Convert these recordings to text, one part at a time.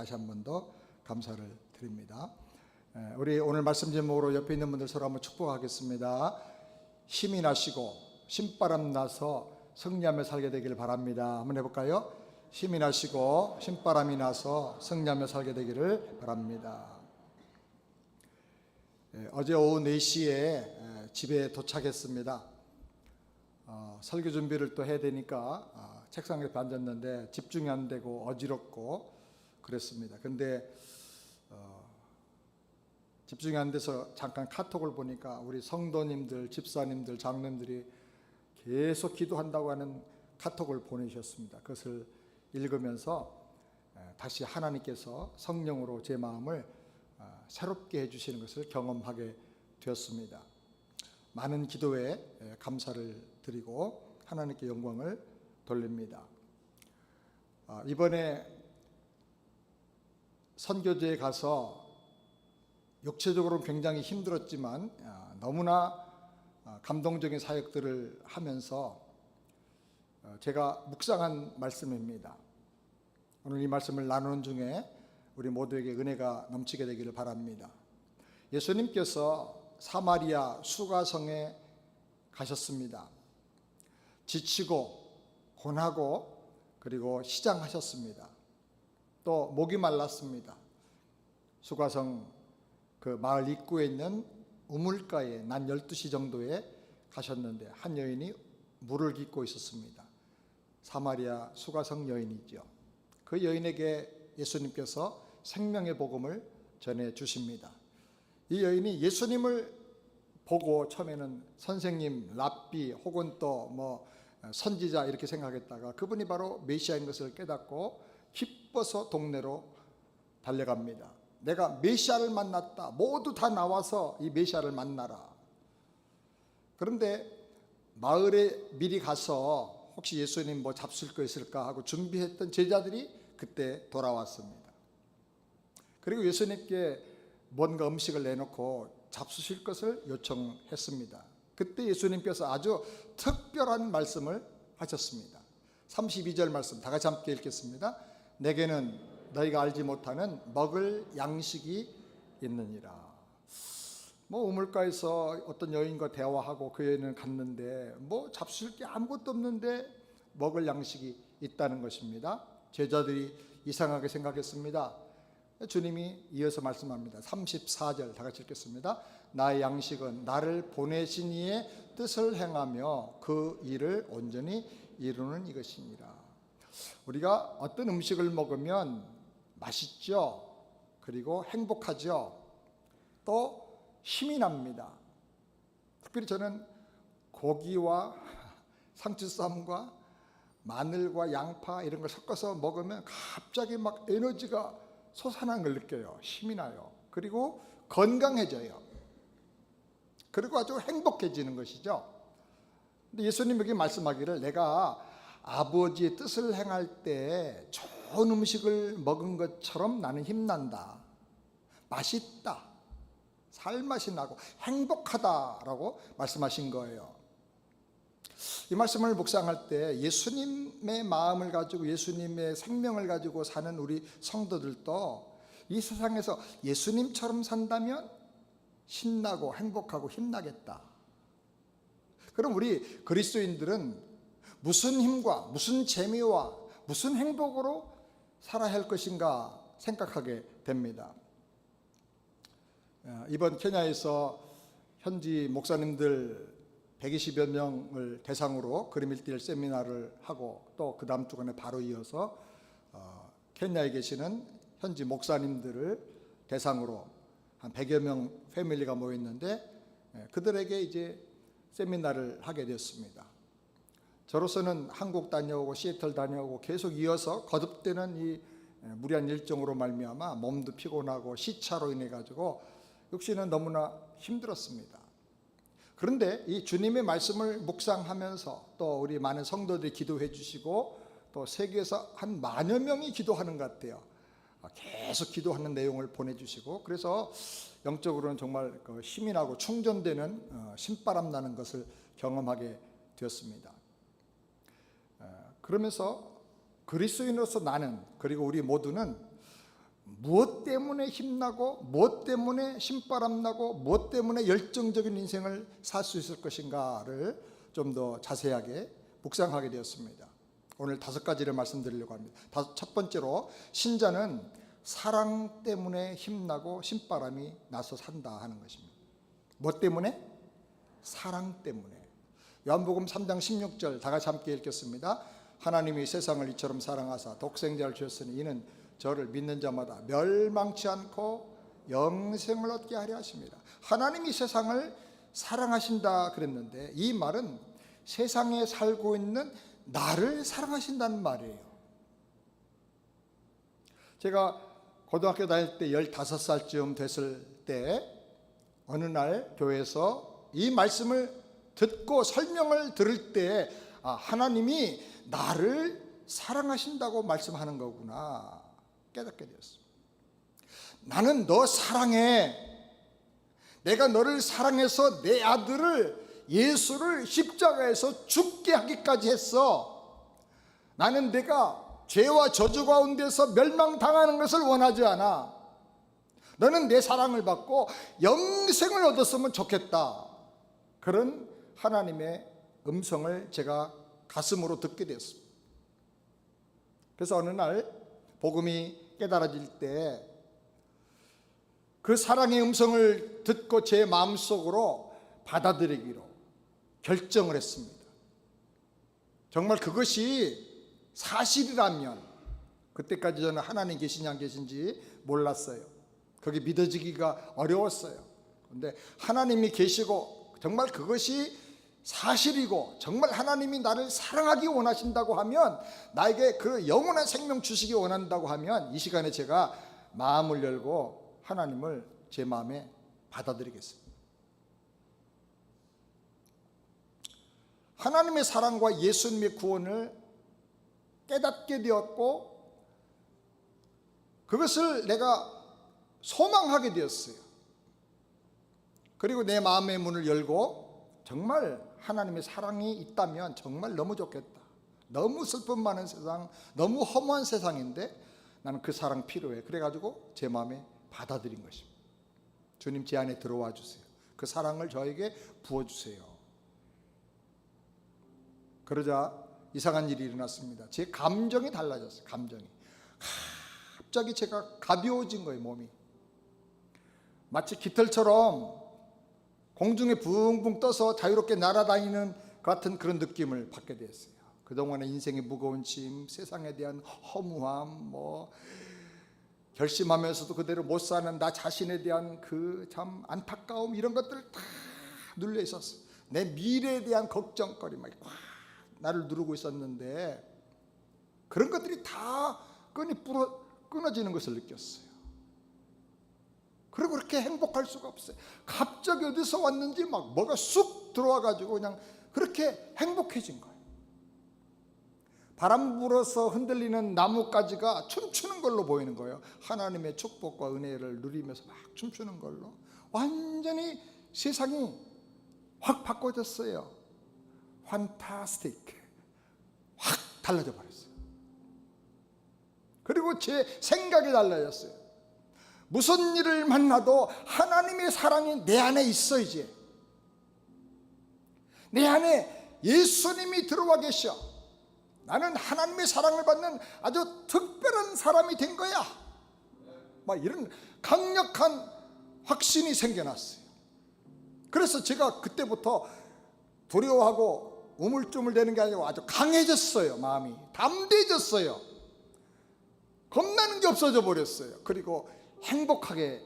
다시 한 번 더 감사를 드립니다. 우리 오늘 말씀 제목으로 옆에 있는 분들 서로 한번 축복하겠습니다. 힘이 나시고 신바람 나서 승리하며 살게 되기를 바랍니다. 한번 해볼까요? 힘이 나시고 신바람이 나서 승리하며 살게 되기를 바랍니다. 어제 오후 4시에 집에 도착했습니다. 설교 준비를 또 해야 되니까 책상에 앉았는데 집중이 안 되고 어지럽고 그랬습니다. 근데 집중이 안 돼서 잠깐 카톡을 보니까 우리 성도님들, 집사님들, 장로님들이 계속 기도한다고 하는 카톡을 보내주셨습니다. 그것을 읽으면서 다시 하나님께서 성령으로 제 마음을 새롭게 해주시는 것을 경험하게 되었습니다. 많은 기도에 감사를 드리고 하나님께 영광을 돌립니다. 이번에 선교제에 가서 육체적으로는 굉장히 힘들었지만 너무나 감동적인 사역들을 하면서 제가 묵상한 말씀입니다. 오늘 이 말씀을 나누는 중에 우리 모두에게 은혜가 넘치게 되기를 바랍니다. 예수님께서 사마리아 수가성에 가셨습니다. 지치고 고나고 그리고 시장하셨습니다. 또 목이 말랐습니다. 수가성 그 마을 입구에 있는 우물가에 낮 12시 정도에 가셨는데 한 여인이 물을 깃고 있었습니다. 사마리아 수가성 여인이죠. 그 여인에게 예수님께서 생명의 복음을 전해 주십니다. 이 여인이 예수님을 보고 처음에는 선생님, 랍비 혹은 또 선지자 이렇게 생각했다가 그분이 바로 메시아인 것을 깨닫고 기뻐서 동네로 달려갑니다. 내가 메시아를 만났다. 모두 다 나와서 이 메시아를 만나라. 그런데 마을에 미리 가서 혹시 예수님 잡술 거 있을까 하고 준비했던 제자들이 그때 돌아왔습니다. 그리고 예수님께 뭔가 음식을 내놓고 잡수실 것을 요청했습니다. 그때 예수님께서 아주 특별한 말씀을 하셨습니다. 32절 말씀 다 같이 함께 읽겠습니다. 내게는 너희가 알지 못하는 먹을 양식이 있느니라. 우물가에서 어떤 여인과 대화하고 그 여인은 갔는데 잡수실 게 아무것도 없는데 먹을 양식이 있다는 것입니다. 제자들이 이상하게 생각했습니다. 주님이 이어서 말씀합니다. 34절 다 같이 읽겠습니다. 나의 양식은 나를 보내신 이의 뜻을 행하며 그 일을 온전히 이루는 이것이니라. 우리가 어떤 음식을 먹으면 맛있죠. 그리고 행복하죠. 또 힘이 납니다. 특별히 저는 고기와 상추쌈과 마늘과 양파 이런 걸 섞어서 먹으면 갑자기 막 에너지가 솟아나는 걸 느껴요. 힘이 나요. 그리고 건강해져요. 그리고 아주 행복해지는 것이죠. 근데 예수님 여기 말씀하기를 내가 아버지의 뜻을 행할 때 좋은 음식을 먹은 것처럼 나는 힘난다. 맛있다. 살맛이 나고 행복하다라고 말씀하신 거예요. 이 말씀을 묵상할 때 예수님의 마음을 가지고 예수님의 생명을 가지고 사는 우리 성도들도 이 세상에서 예수님처럼 산다면 신나고 행복하고 힘나겠다. 그럼 우리 그리스도인들은 무슨 힘과 무슨 재미와 무슨 행복으로 살아야 할 것인가 생각하게 됩니다. 이번 케냐에서 현지 목사님들 120여 명을 대상으로 그림 일대일 세미나를 하고 또 그 다음 주간에 바로 이어서 케냐에 계시는 현지 목사님들을 대상으로 한 100여 명 패밀리가 모였는데 그들에게 이제 세미나를 하게 되었습니다. 저로서는 한국 다녀오고 시애틀 다녀오고 계속 이어서 거듭되는 이 무리한 일정으로 말미암아 몸도 피곤하고 시차로 인해 가지고 역시는 너무나 힘들었습니다. 그런데 이 주님의 말씀을 묵상하면서 또 우리 많은 성도들이 기도해 주시고 또 세계에서 한 10,000여 명이 기도하는 것 같아요. 계속 기도하는 내용을 보내주시고 그래서 영적으로는 정말 힘이 나고 충전되는 신바람 나는 것을 경험하게 되었습니다. 그러면서 그리스도인으로서 나는 그리고 우리 모두는 무엇 때문에 힘나고 무엇 때문에 신바람나고 무엇 때문에 열정적인 인생을 살 수 있을 것인가를 좀 더 자세하게 묵상하게 되었습니다. 오늘 5가지를 말씀드리려고 합니다. 첫 번째로, 신자는 사랑 때문에 힘나고 신바람이 나서 산다 하는 것입니다. 뭐 때문에? 사랑 때문에. 요한복음 3장 16절 다 같이 함께 읽겠습니다. 하나님이 세상을 이처럼 사랑하사 독생자를 주셨으니 이는 저를 믿는 자마다 멸망치 않고 영생을 얻게 하려 하십니다. 하나님이 세상을 사랑하신다 그랬는데, 이 말은 세상에 살고 있는 나를 사랑하신다는 말이에요. 제가 고등학교 다닐 때 15살쯤 됐을 때 어느 날 교회에서 이 말씀을 듣고 설명을 들을 때, 하나님이 나를 사랑하신다고 말씀하는 거구나 깨닫게 되었습니다. 나는 너 사랑해. 내가 너를 사랑해서 내 아들을, 예수를 십자가에서 죽게 하기까지 했어. 나는 내가 죄와 저주 가운데서 멸망당하는 것을 원하지 않아. 너는 내 사랑을 받고 영생을 얻었으면 좋겠다. 그런 하나님의 음성을 제가 가슴으로 듣게 됐습니다. 그래서 어느 날 복음이 깨달아질 때 그 사랑의 음성을 듣고 제 마음속으로 받아들이기로 결정을 했습니다. 정말 그것이 사실이라면, 그때까지 저는 하나님 계시냐 안 계신지 몰랐어요. 그게 믿어지기가 어려웠어요. 그런데 하나님이 계시고 정말 그것이 사실이고 정말 하나님이 나를 사랑하기 원하신다고 하면, 나에게 그 영원한 생명 주시기 원한다고 하면, 이 시간에 제가 마음을 열고 하나님을 제 마음에 받아들이겠습니다. 하나님의 사랑과 예수님의 구원을 깨닫게 되었고, 그것을 내가 소망하게 되었어요. 그리고 내 마음의 문을 열고, 정말 하나님의 사랑이 있다면 정말 너무 좋겠다. 너무 슬픔 많은 세상, 너무 허무한 세상인데 나는 그 사랑 필요해. 그래가지고 제 마음에 받아들인 것입니다. 주님, 제 안에 들어와 주세요. 그 사랑을 저에게 부어주세요. 그러자 이상한 일이 일어났습니다. 제 감정이 달라졌어요. 감정이 갑자기 제가 가벼워진 거예요. 몸이 마치 깃털처럼 공중에 붕붕 떠서 자유롭게 날아다니는 같은 그런 느낌을 받게 됐어요. 그동안의 인생의 무거운 짐, 세상에 대한 허무함, 결심하면서도 그대로 못 사는 나 자신에 대한 그 참 안타까움, 이런 것들 다 눌려 있었어요. 내 미래에 대한 걱정거리 막 나를 누르고 있었는데, 그런 것들이 다 끈이 끊어지는 것을 느꼈어요. 그리고 그렇게 행복할 수가 없어요. 갑자기 어디서 왔는지 막 뭐가 쑥 들어와 가지고 그냥 그렇게 행복해진 거예요. 바람 불어서 흔들리는 나뭇가지가 춤추는 걸로 보이는 거예요. 하나님의 축복과 은혜를 누리면서 막 춤추는 걸로 완전히 세상이 확 바꿔졌어요. 판타스틱. 확 달라져 버렸어요. 그리고 제 생각이 달라졌어요. 무슨 일을 만나도 하나님의 사랑이 내 안에 있어. 이제 내 안에 예수님이 들어와 계셔. 나는 하나님의 사랑을 받는 아주 특별한 사람이 된 거야. 막 이런 강력한 확신이 생겨났어요. 그래서 제가 그때부터 두려워하고 우물쭈물대는 게 아니고 아주 강해졌어요. 마음이 담대해졌어요. 겁나는 게 없어져 버렸어요. 그리고 행복하게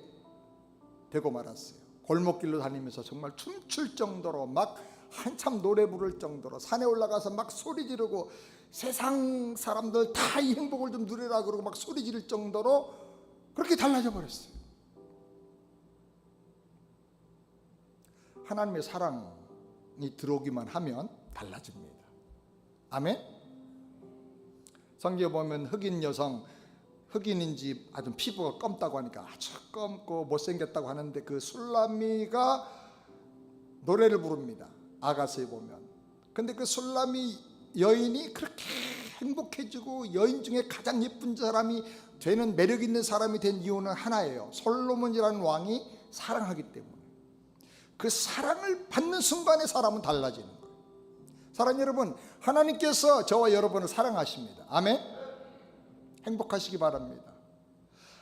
되고 말았어요. 골목길로 다니면서 정말 춤출 정도로, 막 한참 노래 부를 정도로, 산에 올라가서 막 소리 지르고, 세상 사람들 다 이 행복을 좀 누리라 그러고 막 소리 지를 정도로 그렇게 달라져 버렸어요. 하나님의 사랑이 들어오기만 하면 달라집니다. 아멘. 성경에 보면 흑인 여성, 흑인인지 아주 피부가 검다고 하니까 아주 검고 못생겼다고 하는데, 그 술라미가 노래를 부릅니다. 아가서에 보면. 근데 그 술라미 여인이 그렇게 행복해지고, 여인 중에 가장 예쁜 사람이 되는 매력 있는 사람이 된 이유는 하나예요. 솔로몬이라는 왕이 사랑하기 때문에. 그 사랑을 받는 순간에 사람은 달라지는 거예요. 사랑하는 여러분, 하나님께서 저와 여러분을 사랑하십니다. 아멘. 행복하시기 바랍니다.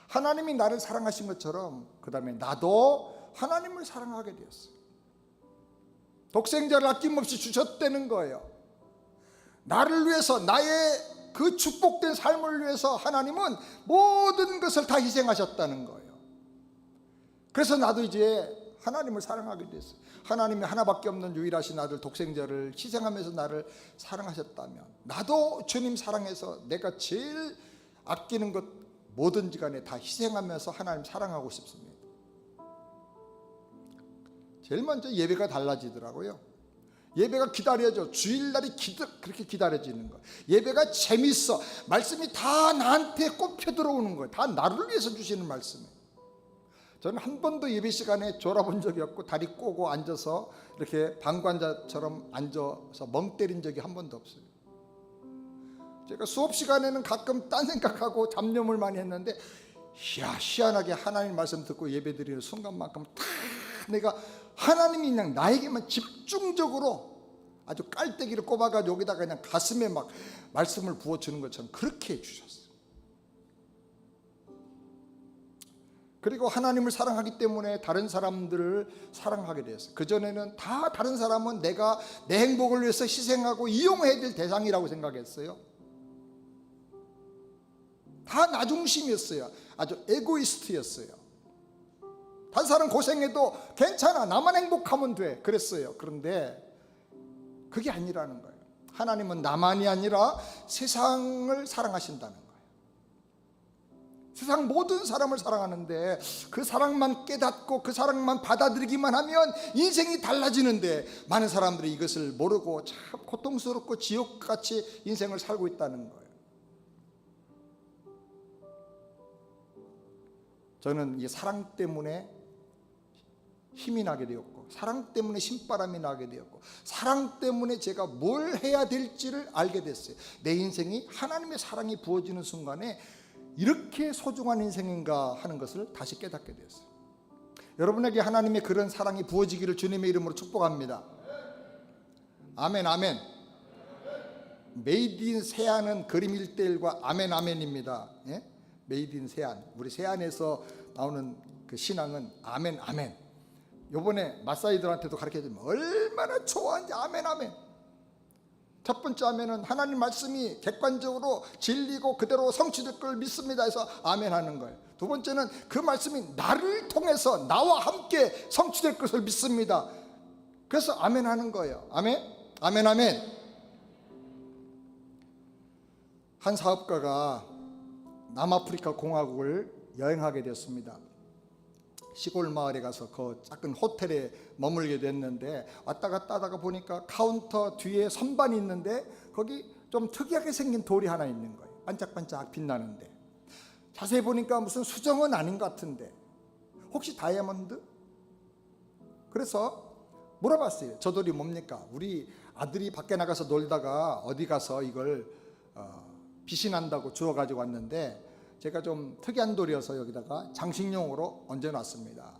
하나님이 나를 사랑하신 것처럼 그 다음에 나도 하나님을 사랑하게 되었어요. 독생자를 아낌없이 주셨다는 거예요. 나를 위해서, 나의 그 축복된 삶을 위해서 하나님은 모든 것을 다 희생하셨다는 거예요. 그래서 나도 이제 하나님을 사랑하게 됐어요. 하나님이 하나밖에 없는 유일하신 아들 독생자를 희생하면서 나를 사랑하셨다면 나도 주님 사랑해서 내가 제일 아끼는 것 뭐든지 간에 다 희생하면서 하나님 사랑하고 싶습니다. 제일 먼저 예배가 달라지더라고요. 예배가 기다려져. 주일날이 그렇게 기다려지는 거예요. 예배가 재밌어. 말씀이 다 나한테 꼽혀 들어오는 거예요. 다 나를 위해서 주시는 말씀이에요. 저는 한 번도 예배 시간에 졸아본 적이 없고 다리 꼬고 앉아서 이렇게 방관자처럼 앉아서 멍 때린 적이 한 번도 없어요. 제가 수업 시간에는 가끔 딴 생각하고 잡념을 많이 했는데 희한하게 하나님 말씀 듣고 예배 드리는 순간만큼 다 내가 하나님이 그냥 나에게만 집중적으로 아주 깔때기를 꼽아가지고 여기다가 그냥 가슴에 막 말씀을 부어주는 것처럼 그렇게 해주셨어요. 그리고 하나님을 사랑하기 때문에 다른 사람들을 사랑하게 되었어요. 그전에는 다 다른 사람은 내가 내 행복을 위해서 희생하고 이용해야 될 대상이라고 생각했어요. 다 나 중심이었어요. 아주 에고이스트였어요. 다른 사람 고생해도 괜찮아, 나만 행복하면 돼, 그랬어요. 그런데 그게 아니라는 거예요. 하나님은 나만이 아니라 세상을 사랑하신다는 거예요. 세상 모든 사람을 사랑하는데 그 사랑만 깨닫고 그 사랑만 받아들이기만 하면 인생이 달라지는데 많은 사람들이 이것을 모르고 참 고통스럽고 지옥같이 인생을 살고 있다는 거예요. 저는 이 사랑 때문에 힘이 나게 되었고, 사랑 때문에 신바람이 나게 되었고, 사랑 때문에 제가 뭘 해야 될지를 알게 됐어요. 내 인생이 하나님의 사랑이 부어지는 순간에 이렇게 소중한 인생인가 하는 것을 다시 깨닫게 되었어요. 여러분에게 하나님의 그런 사랑이 부어지기를 주님의 이름으로 축복합니다. 아멘, 아멘. 메이드 인 세안은 그림 1:1과 아멘, 아멘입니다. 예? 메이드 인 세안, 우리 세안에서 나오는 그 신앙은 아멘, 아멘. 요번에 마사이들한테도 가르쳐주면 얼마나 좋아하는지 아멘, 아멘. 첫 번째 아멘은 하나님 말씀이 객관적으로 진리고 그대로 성취될 걸 믿습니다 해서 아멘 하는 거예요. 두 번째는 그 말씀이 나를 통해서 나와 함께 성취될 것을 믿습니다. 그래서 아멘 하는 거예요. 아멘, 아멘, 아멘. 한 사업가가 남아프리카 공화국을 여행하게 되었습니다. 시골 마을에 가서 그 작은 호텔에 머물게 됐는데 왔다 갔다 하다가 보니까 카운터 뒤에 선반이 있는데 거기 좀 특이하게 생긴 돌이 하나 있는 거예요. 반짝반짝 빛나는데 자세히 보니까 무슨 수정은 아닌 것 같은데 혹시 다이아몬드? 그래서 물어봤어요. 저 돌이 뭡니까? 우리 아들이 밖에 나가서 놀다가 어디 가서 이걸 빛이 난다고 주워가지고 왔는데 제가 좀 특이한 돌이어서 여기다가 장식용으로 얹어놨습니다.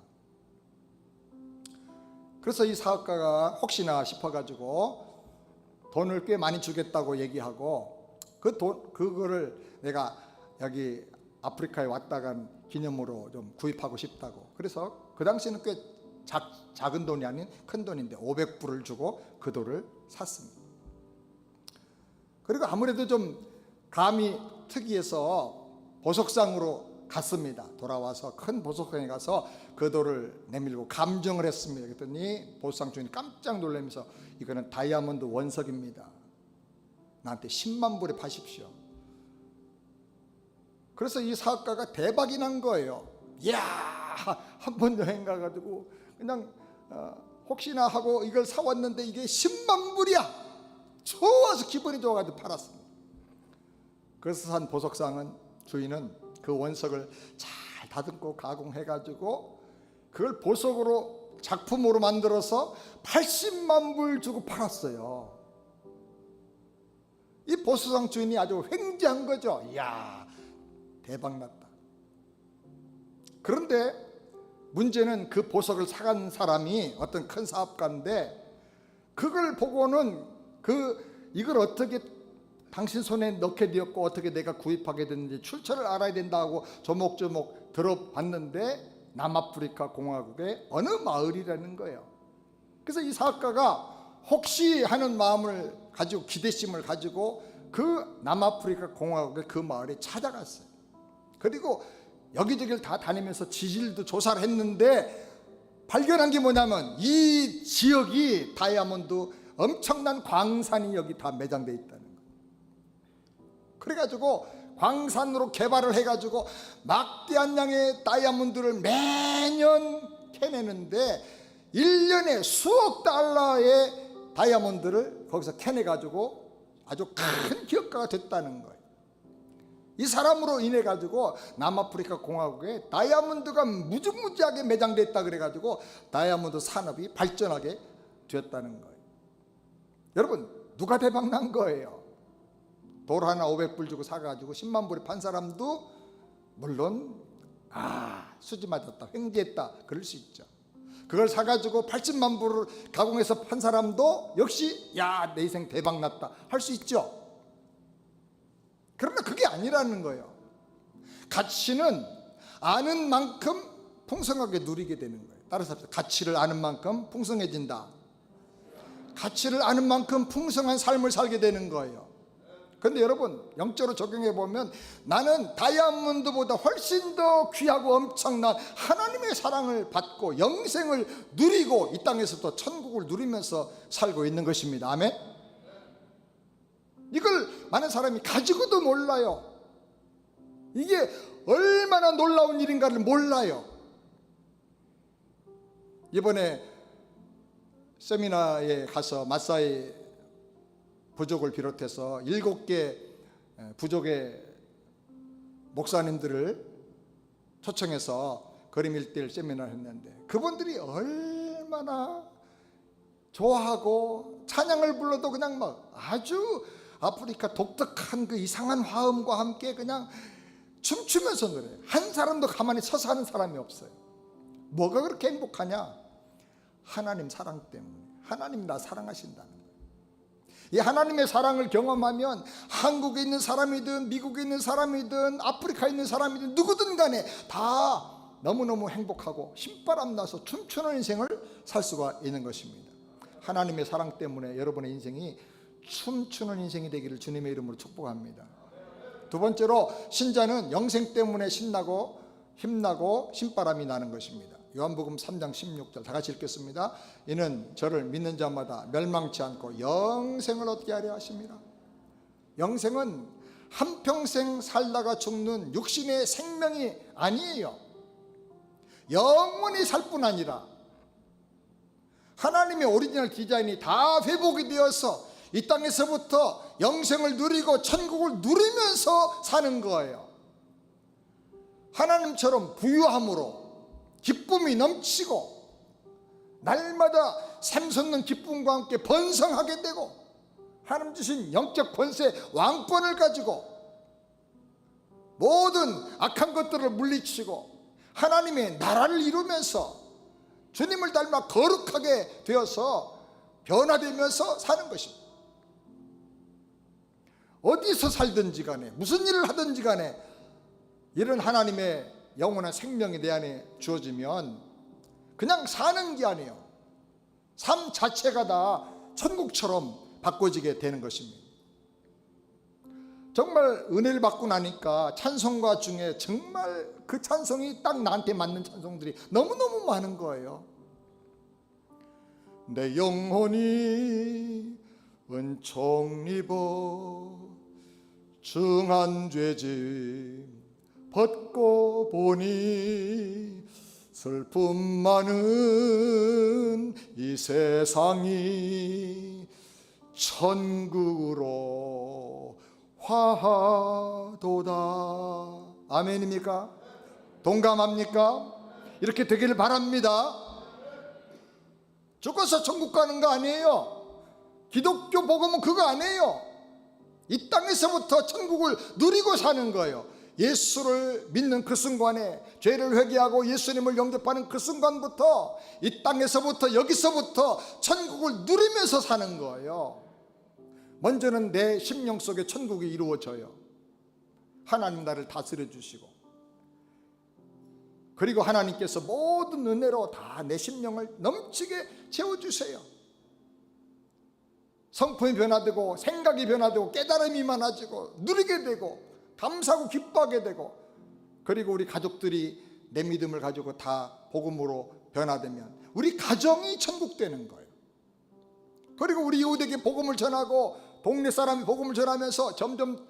그래서 이 사업가가 혹시나 싶어가지고 돈을 꽤 많이 주겠다고 얘기하고 그거를 내가 여기 아프리카에 왔다 간 기념으로 좀 구입하고 싶다고. 그래서 그 당시에는 꽤 작은 돈이 아닌 큰 돈인데 500불을 주고 그 돌을 샀습니다. 그리고 아무래도 좀 감이 특이해서 보석상으로 갔습니다. 돌아와서 큰 보석상에 가서 그 돌을 내밀고 감정을 했습니다. 그랬더니 보석상 주인이 깜짝 놀라면서 이거는 다이아몬드 원석입니다. 나한테 10만 불에 파십시오. 그래서 이 사업가가 대박이 난 거예요. 이야, 한 번 여행 가가지고 그냥 혹시나 하고 이걸 사왔는데 이게 10만 불이야. 좋아서 기분이 좋아가지고 팔았습니다. 그래서 산 보석상은 주인은 그 원석을 잘 다듬고 가공해가지고 그걸 보석으로 작품으로 만들어서 80만 불 주고 팔았어요. 이 보석상 주인이 아주 횡재한 거죠. 이야, 대박났다. 그런데 문제는 그 보석을 사간 사람이 어떤 큰 사업가인데, 그걸 보고는 이걸 어떻게 당신 손에 넣게 되었고 어떻게 내가 구입하게 됐는지 출처를 알아야 된다고 조목조목 들어봤는데 남아프리카 공화국의 어느 마을이라는 거예요. 그래서 이 사업가가 혹시 하는 마음을 가지고, 기대심을 가지고 그 남아프리카 공화국의 그 마을에 찾아갔어요. 그리고 여기저기를 다 다니면서 지질도 조사를 했는데 발견한 게 뭐냐면 이 지역이 다이아몬드 엄청난 광산이 여기 다 매장돼 있다는 거예요. 그래가지고 광산으로 개발을 해가지고 막대한 양의 다이아몬드를 매년 캐내는데 1년에 수억 달러의 다이아몬드를 거기서 캐내가지고 아주 큰 기업가가 됐다는 거예요. 이 사람으로 인해 가지고 남아프리카 공화국에 다이아몬드가 무지무지하게 매장돼 있다 그래가지고 다이아몬드 산업이 발전하게 되었다는 거예요. 여러분, 누가 대박난 거예요? 돌 하나 500불 주고 사가지고 10만 불에 판 사람도 물론 수지 맞았다, 횡재했다 그럴 수 있죠. 그걸 사가지고 80만 불을 가공해서 판 사람도 역시 내 인생 대박났다 할 수 있죠. 그러나 그게 아니라는 거예요. 가치는 아는 만큼 풍성하게 누리게 되는 거예요. 따라서 합시다. 가치를 아는 만큼 풍성해진다. 가치를 아는 만큼 풍성한 삶을 살게 되는 거예요. 그런데 여러분, 영적으로 적용해 보면 나는 다이아몬드보다 훨씬 더 귀하고 엄청난 하나님의 사랑을 받고 영생을 누리고 이 땅에서도 천국을 누리면서 살고 있는 것입니다. 아멘. 이걸 많은 사람이 가지고도 몰라요. 이게 얼마나 놀라운 일인가를 몰라요. 이번에 세미나에 가서 마사이 부족을 비롯해서 7개 부족의 목사님들을 초청해서 그림 1대1 세미나를 했는데 그분들이 얼마나 좋아하고 찬양을 불러도 그냥 막 아주 아프리카 독특한 그 이상한 화음과 함께 그냥 춤추면서 노래해요. 한 사람도 가만히 서서 하는 사람이 없어요. 뭐가 그렇게 행복하냐? 하나님 사랑 때문에. 하나님 나 사랑하신다는 거예요. 이 하나님의 사랑을 경험하면 한국에 있는 사람이든 미국에 있는 사람이든 아프리카에 있는 사람이든 누구든 간에 다 너무너무 행복하고 신바람 나서 춤추는 인생을 살 수가 있는 것입니다. 하나님의 사랑 때문에 여러분의 인생이 춤추는 인생이 되기를 주님의 이름으로 축복합니다. 두 번째로, 신자는 영생 때문에 신나고 힘나고 신바람이 나는 것입니다. 요한복음 3장 16절 다 같이 읽겠습니다. 이는 저를 믿는 자마다 멸망치 않고 영생을 얻게 하려 하십니다. 영생은 한평생 살다가 죽는 육신의 생명이 아니에요. 영원히 살 뿐 아니라 하나님의 오리지널 디자인이 다 회복이 되어서 이 땅에서부터 영생을 누리고 천국을 누리면서 사는 거예요. 하나님처럼 부유함으로 기쁨이 넘치고 날마다 샘솟는 기쁨과 함께 번성하게 되고 하나님 주신 영적 권세 왕권을 가지고 모든 악한 것들을 물리치고 하나님의 나라를 이루면서 주님을 닮아 거룩하게 되어서 변화되면서 사는 것입니다. 어디서 살든지 간에 무슨 일을 하든지 간에 이런 하나님의 영원한 생명이 내 안에 주어지면 그냥 사는 게 아니에요. 삶 자체가 다 천국처럼 바꿔지게 되는 것입니다. 정말 은혜를 받고 나니까 찬송가 중에 정말 그 찬송이 딱 나한테 맞는 찬송들이 너무너무 많은 거예요. 내 영혼이 은총 입어 중한 죄짐 벗고 보니 슬픔 많은 이 세상이 천국으로 화하도다. 아멘입니까? 동감합니까? 이렇게 되기를 바랍니다. 죽어서 천국 가는 거 아니에요. 기독교 복음은 그거 아니에요. 이 땅에서부터 천국을 누리고 사는 거예요. 예수를 믿는 그 순간에, 죄를 회개하고 예수님을 영접하는 그 순간부터 이 땅에서부터, 여기서부터 천국을 누리면서 사는 거예요. 먼저는 내 심령 속에 천국이 이루어져요. 하나님 나를 다스려 주시고, 그리고 하나님께서 모든 은혜로 다 내 심령을 넘치게 채워주세요. 성품이 변화되고, 생각이 변화되고, 깨달음이 많아지고, 누리게 되고, 감사하고 기뻐하게 되고, 그리고 우리 가족들이 내 믿음을 가지고 다 복음으로 변화되면 우리 가정이 천국 되는 거예요. 그리고 우리 이웃에게 복음을 전하고, 동네 사람이 복음을 전하면서 점점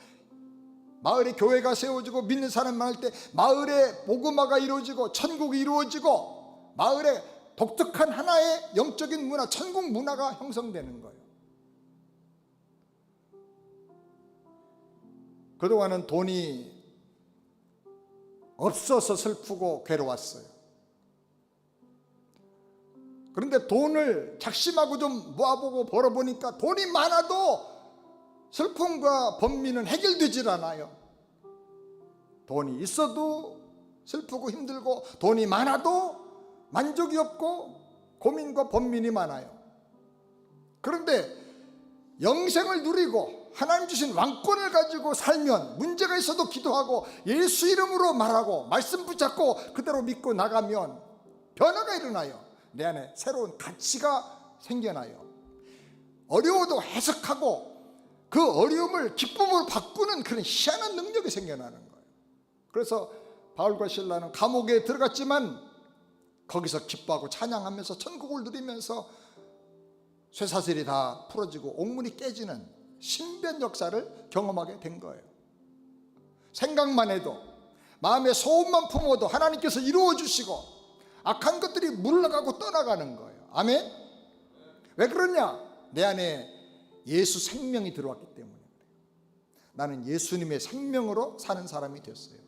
마을에 교회가 세워지고, 믿는 사람 많을 때 마을에 복음화가 이루어지고 천국이 이루어지고, 마을에 독특한 하나의 영적인 문화, 천국 문화가 형성되는 거예요. 그동안은 돈이 없어서 슬프고 괴로웠어요. 그런데 돈을 작심하고 좀 모아보고 벌어보니까 돈이 많아도 슬픔과 번민은 해결되질 않아요. 돈이 있어도 슬프고 힘들고, 돈이 많아도 만족이 없고 고민과 번민이 많아요. 그런데 영생을 누리고 하나님 주신 왕권을 가지고 살면, 문제가 있어도 기도하고 예수 이름으로 말하고 말씀 붙잡고 그대로 믿고 나가면 변화가 일어나요. 내 안에 새로운 가치가 생겨나요. 어려워도 해석하고 그 어려움을 기쁨으로 바꾸는 그런 희한한 능력이 생겨나는 거예요. 그래서 바울과 실라는 감옥에 들어갔지만 거기서 기뻐하고 찬양하면서 천국을 누리면서 쇠사슬이 다 풀어지고 옥문이 깨지는 신변 역사를 경험하게 된 거예요. 생각만 해도, 마음의 소원만 품어도 하나님께서 이루어 주시고 악한 것들이 물러가고 떠나가는 거예요. 아멘? 왜 그러냐? 내 안에 예수 생명이 들어왔기 때문에 그래요. 나는 예수님의 생명으로 사는 사람이 됐어요.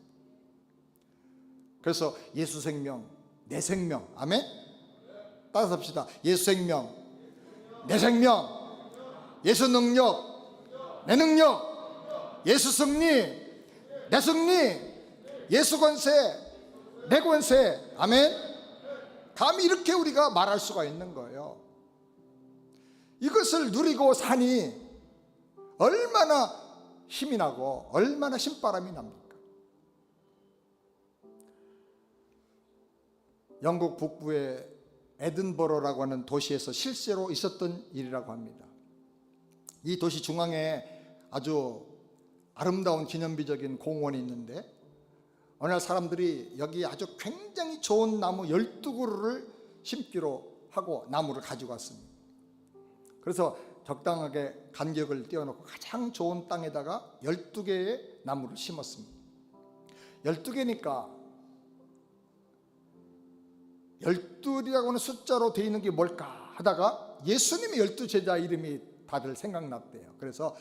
그래서 예수 생명, 내 생명. 아멘? 따라서 합시다. 예수 생명, 내 생명, 예수 능력, 내 능력, 예수 승리, 내 승리, 예수 권세, 내 권세. 아멘? 감히 이렇게 우리가 말할 수가 있는 거예요. 이것을 누리고 사니 얼마나 힘이 나고 얼마나 신바람이 납니까? 영국 북부의 에든버러라고 하는 도시에서 실제로 있었던 일이라고 합니다. 이 도시 중앙에 아주 아름다운 기념비적인 공원이 있는데, 어느 날 사람들이 여기 아주 굉장히 좋은 나무 12그루를 심기로 하고 나무를 가지고 왔습니다. 그래서 적당하게 간격을 띄워놓고 가장 좋은 땅에다가 12개의 나무를 심었습니다. 12개니까 12이라고 하는 숫자로 되어 있는 게 뭘까 하다가 예수님의 12제자 이름이 다들 생각났대요. 그래서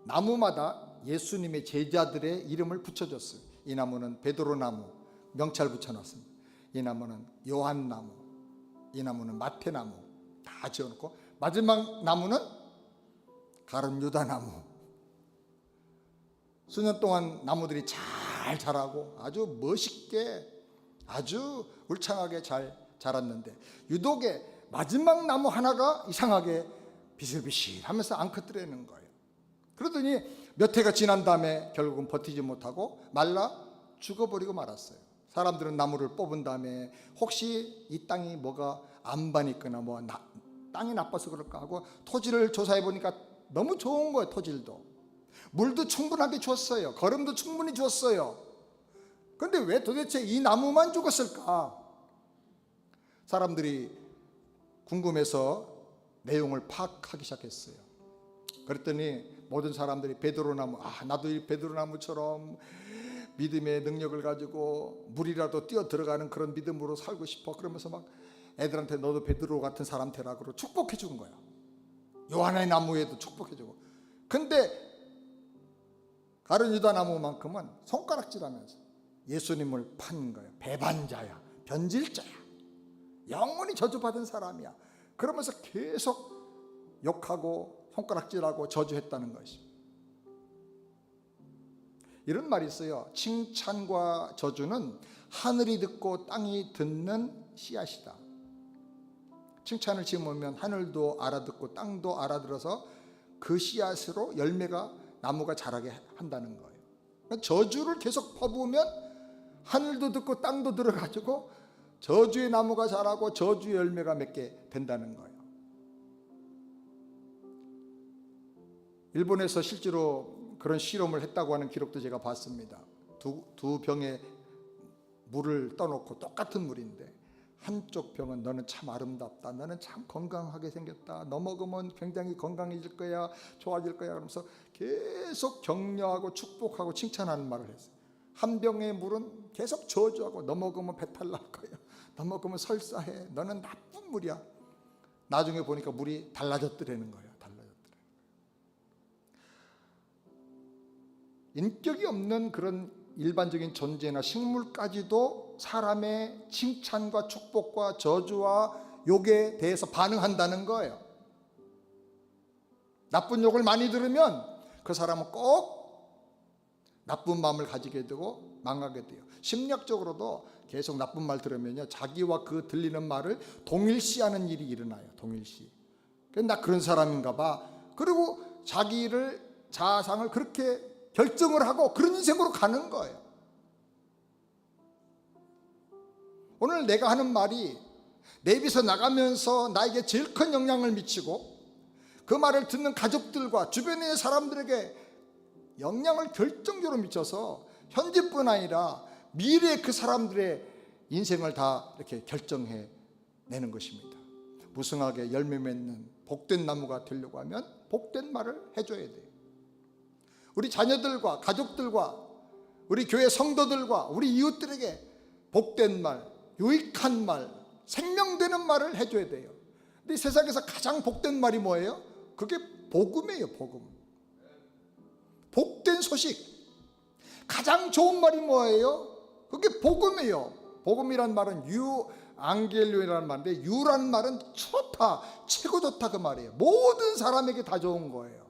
나무마다 예수님의 제자들의 이름을 붙여줬어요. 이 나무는 베드로나무, 명찰 붙여놨습니다. 이 나무는 요한나무, 이 나무는 마태나무 다 지어놓고, 마지막 나무는 가룟유다나무. 수년 동안 나무들이 잘 자라고 아주 멋있게, 아주 울창하게 잘 자랐는데, 유독에 마지막 나무 하나가 이상하게 비실비실하면서 앙크뜨리는 거예요. 그러더니 몇 해가 지난 다음에 결국은 버티지 못하고 말라 죽어버리고 말았어요. 사람들은 나무를 뽑은 다음에 혹시 이 땅이 뭐가 안반이 있거나 땅이 나빠서 그럴까 하고 토지를 조사해 보니까 너무 좋은 거예요. 토질도 물도 충분하게 줬어요. 거름도 충분히 줬어요. 그런데 왜 도대체 이 나무만 죽었을까? 사람들이 궁금해서 내용을 파악하기 시작했어요. 그랬더니 모든 사람들이 베드로나무, 나도 이 베드로나무처럼 믿음의 능력을 가지고 물이라도 뛰어 들어가는 그런 믿음으로 살고 싶어. 그러면서 막 애들한테 너도 베드로 같은 사람 되라 그러고 축복해 준 거야. 요한의 나무에도 축복해 주고. 근데 가룟유다 나무만큼은 손가락질하면서 예수님을 판 거예요. 배반자야, 변질자야, 영원히 저주받은 사람이야. 그러면서 계속 욕하고 손가락질하고 저주했다는 것이. 이런 말이 있어요. 칭찬과 저주는 하늘이 듣고 땅이 듣는 씨앗이다. 칭찬을 심으면 하늘도 알아듣고 땅도 알아들어서 그 씨앗으로 열매가, 나무가 자라게 한다는 거예요. 그러니까 저주를 계속 퍼부으면 하늘도 듣고 땅도 들어가지고 저주의 나무가 자라고 저주의 열매가 맺게 된다는 거예요. 일본에서 실제로 그런 실험을 했다고 하는 기록도 제가 봤습니다. 두 병에 물을 떠놓고 똑같은 물인데 한쪽 병은 너는 참 아름답다, 너는 참 건강하게 생겼다, 너 먹으면 굉장히 건강해질 거야, 좋아질 거야 그러면서 계속 격려하고 축복하고 칭찬하는 말을 했어요. 한 병의 물은 계속 저주하고 너 먹으면 배탈 날 거야, 너 먹으면 설사해, 너는 나쁜 물이야. 나중에 보니까 물이 달라졌더라는 거예요. 인격이 없는 그런 일반적인 존재나 식물까지도 사람의 칭찬과 축복과 저주와 욕에 대해서 반응한다는 거예요. 나쁜 욕을 많이 들으면 그 사람은 꼭 나쁜 마음을 가지게 되고 망하게 돼요. 심리학적으로도 계속 나쁜 말 들으면요, 자기와 그 들리는 말을 동일시하는 일이 일어나요. 동일시. 나 그런 사람인가 봐. 그리고 자상을 그렇게 결정을 하고 그런 인생으로 가는 거예요. 오늘 내가 하는 말이 내비서 나가면서 나에게 제일 큰 영향을 미치고 그 말을 듣는 가족들과 주변의 사람들에게 영향을 결정적으로 미쳐서 현재뿐 아니라 미래의 그 사람들의 인생을 다 이렇게 결정해 내는 것입니다. 무성하게 열매 맺는 복된 나무가 되려고 하면 복된 말을 해줘야 돼요. 우리 자녀들과 가족들과 우리 교회 성도들과 우리 이웃들에게 복된 말, 유익한 말, 생명되는 말을 해줘야 돼요. 근데 세상에서 가장 복된 말이 뭐예요? 그게 복음이에요. 복음. 복된 소식. 가장 좋은 말이 뭐예요? 그게 복음이에요. 복음이란 말은 앙겔료라는 말인데, 유라는 말은 좋다, 최고 좋다 그 말이에요. 모든 사람에게 다 좋은 거예요.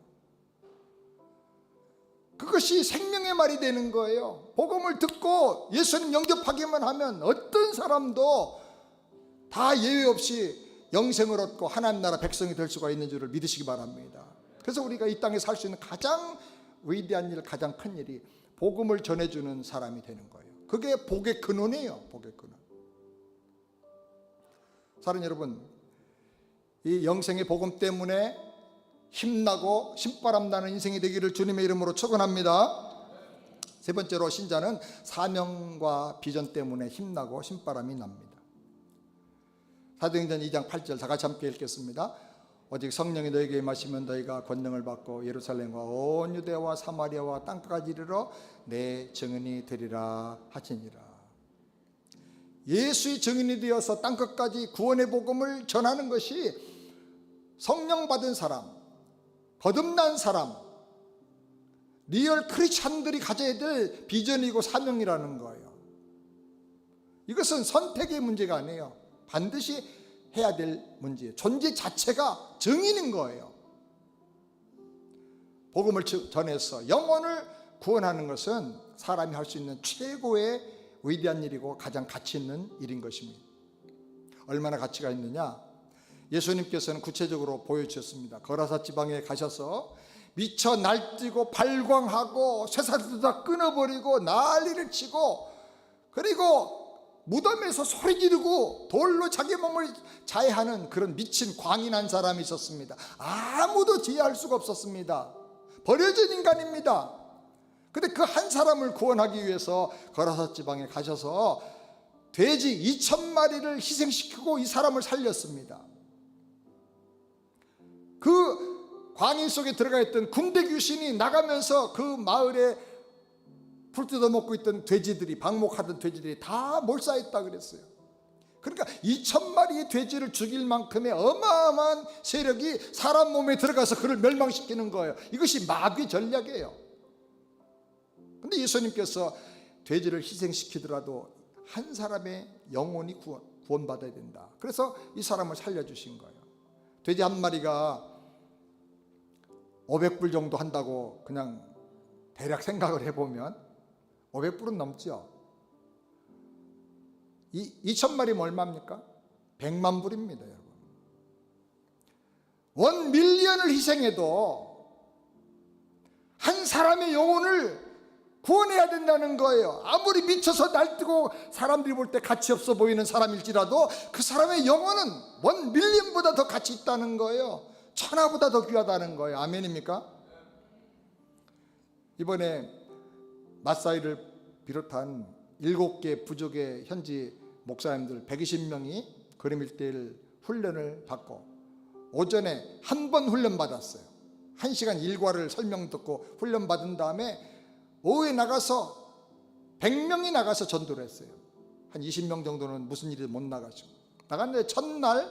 그것이 생명의 말이 되는 거예요. 복음을 듣고 예수님 영접하기만 하면 어떤 사람도 다 예외 없이 영생을 얻고 하나님 나라 백성이 될 수가 있는 줄을 믿으시기 바랍니다. 그래서 우리가 이 땅에 살 수 있는 가장 위대한 일, 가장 큰 일이 복음을 전해주는 사람이 되는 거예요. 그게 복의 근원이에요. 복의 근원. 사랑하는 여러분, 이 영생의 복음 때문에 힘나고 신바람 나는 인생이 되기를 주님의 이름으로 축원합니다. 세 번째로, 신자는 사명과 비전 때문에 힘나고 신바람이 납니다. 사도행전 2장 8절 다 같이 함께 읽겠습니다. 오직 성령이 너희에게 임하시면 너희가 권능을 받고 예루살렘과 온 유대와 사마리아와 땅까지 이르러 내 증인이 되리라 하시니라. 예수의 증인이 되어서 땅끝까지 구원의 복음을 전하는 것이 성령 받은 사람, 거듭난 사람, 리얼 크리스찬들이 가져야 될 비전이고 사명이라는 거예요. 이것은 선택의 문제가 아니에요. 반드시 해야 될 문제예요. 존재 자체가 증인인 거예요. 복음을 전해서 영혼을 구원하는 것은 사람이 할 수 있는 최고의 위대한 일이고 가장 가치 있는 일인 것입니다. 얼마나 가치가 있느냐? 예수님께서는 구체적으로 보여주셨습니다. 거라사 지방에 가셔서 미쳐 날뛰고 발광하고 쇠사슬도 다 끊어버리고 난리를 치고, 그리고 무덤에서 소리 지르고 돌로 자기 몸을 자해하는 그런 미친 광인한 사람이 있었습니다. 아무도 지혜할 수가 없었습니다. 버려진 인간입니다. 그런데 그 한 사람을 구원하기 위해서 거라사 지방에 가셔서 돼지 2,000마리를 희생시키고 이 사람을 살렸습니다. 그 광인 속에 들어가 있던 군대 귀신이 나가면서 그 마을에 풀 뜯어먹고 있던 돼지들이, 방목하던 돼지들이 다 몰사했다 그랬어요. 그러니까 2,000마리의 돼지를 죽일 만큼의 어마어마한 세력이 사람 몸에 들어가서 그를 멸망시키는 거예요. 이것이 마귀 전략이에요. 그런데 예수님께서 돼지를 희생시키더라도 한 사람의 영혼이 구원받아야 된다. 그래서 이 사람을 살려주신 거예요. 돼지 한 마리가 500불 정도 한다고 그냥 대략 생각을 해보면 500불은 넘죠. 2,000마리면 얼마입니까? 100만 불입니다, 여러분. 1밀리언을 희생해도 한 사람의 영혼을 구원해야 된다는 거예요. 아무리 미쳐서 날뛰고 사람들이 볼 때 가치 없어 보이는 사람일지라도 그 사람의 영혼은 1밀리언보다 더 가치 있다는 거예요. 천하보다 더 귀하다는 거예요. 아멘입니까? 이번에 마사이를 비롯한 7개 부족의 현지 목사님들 120명이 그림 1:1 훈련을 받고 오전에 한 번 훈련 받았어요. 1시간 일과를 설명 듣고 훈련 받은 다음에 오후에 나가서 100명이 나가서 전도를 했어요. 한 20명 정도는 무슨 일이 못 나가죠. 나갔는데 첫날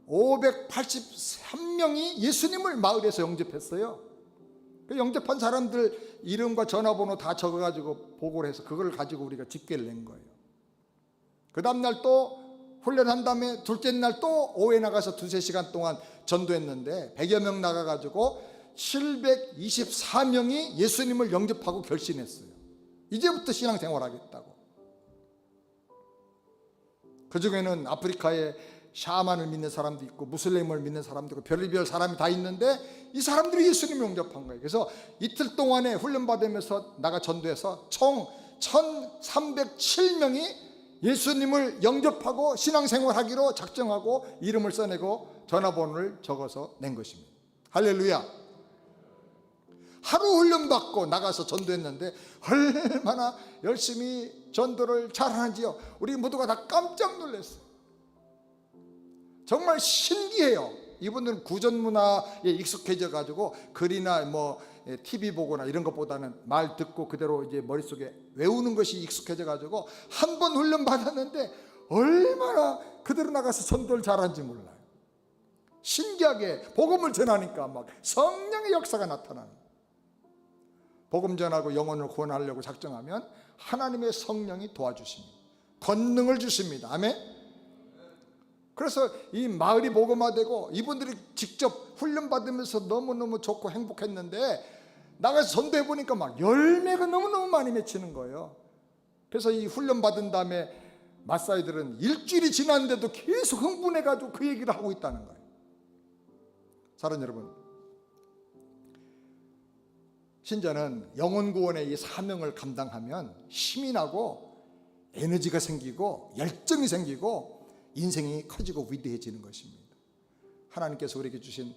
583명이 예수님을 마을에서 영접했어요. 그 영접한 사람들 이름과 전화번호 다 적어가지고 보고를 해서 그걸 가지고 우리가 집계를 낸 거예요. 그 다음날 또 훈련한 다음에 둘째 날 또 오후에 나가서 2-3시간 동안 전도했는데 100여 명 나가가지고 724명이 예수님을 영접하고 결심했어요. 이제부터 신앙생활 하겠다고. 그 중에는 아프리카에 샤만을 믿는 사람도 있고 무슬림을 믿는 사람도 있고 별의별 사람이 다 있는데 이 사람들이 예수님을 영접한 거예요. 그래서 이틀 동안에 훈련받으면서 나가 전도해서 총 1,307명이 예수님을 영접하고 신앙생활하기로 작정하고 이름을 써내고 전화번호를 적어서 낸 것입니다. 할렐루야. 하루 훈련받고 나가서 전도했는데 얼마나 열심히 전도를 잘하는지요. 우리 모두가 다 깜짝 놀랐어요. 정말 신기해요. 이분들은 구전문화에 익숙해져 가지고 글이나 뭐 TV 보거나 이런 것보다는 말 듣고 그대로 이제 머릿속에 외우는 것이 익숙해져 가지고 한 번 훈련 받았는데 얼마나 그대로 나가서 전도를 잘하는지 몰라요. 신기하게 복음을 전하니까 막 성령의 역사가 나타나는. 복음 전하고 영혼을 구원하려고 작정하면 하나님의 성령이 도와주십니다. 권능을 주십니다. 아멘. 그래서 이 마을이 복음화되고 이분들이 직접 훈련받으면서 너무너무 좋고 행복했는데 나가서 전도해 보니까 막 열매가 너무너무 많이 맺히는 거예요. 그래서 이 훈련받은 다음에 마사이들은 일주일이 지났는데도 계속 흥분해가지고 그 얘기를 하고 있다는 거예요. 사랑하는 여러분, 신자는 영혼 구원의 이 사명을 감당하면 힘이 나고 에너지가 생기고 열정이 생기고 인생이 커지고 위대해지는 것입니다. 하나님께서 우리에게 주신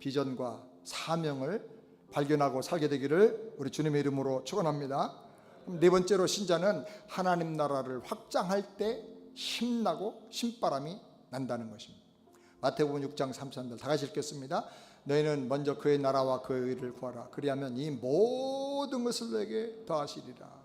비전과 사명을 발견하고 살게 되기를 우리 주님의 이름으로 축원합니다. 네 번째로 신자는 하나님 나라를 확장할 때 힘나고 신바람이 난다는 것입니다. 마태복음 6장 33절 다 같이 읽겠습니다. 너희는 먼저 그의 나라와 그의 의를 구하라. 그리하면 이 모든 것을 내게 더하시리라.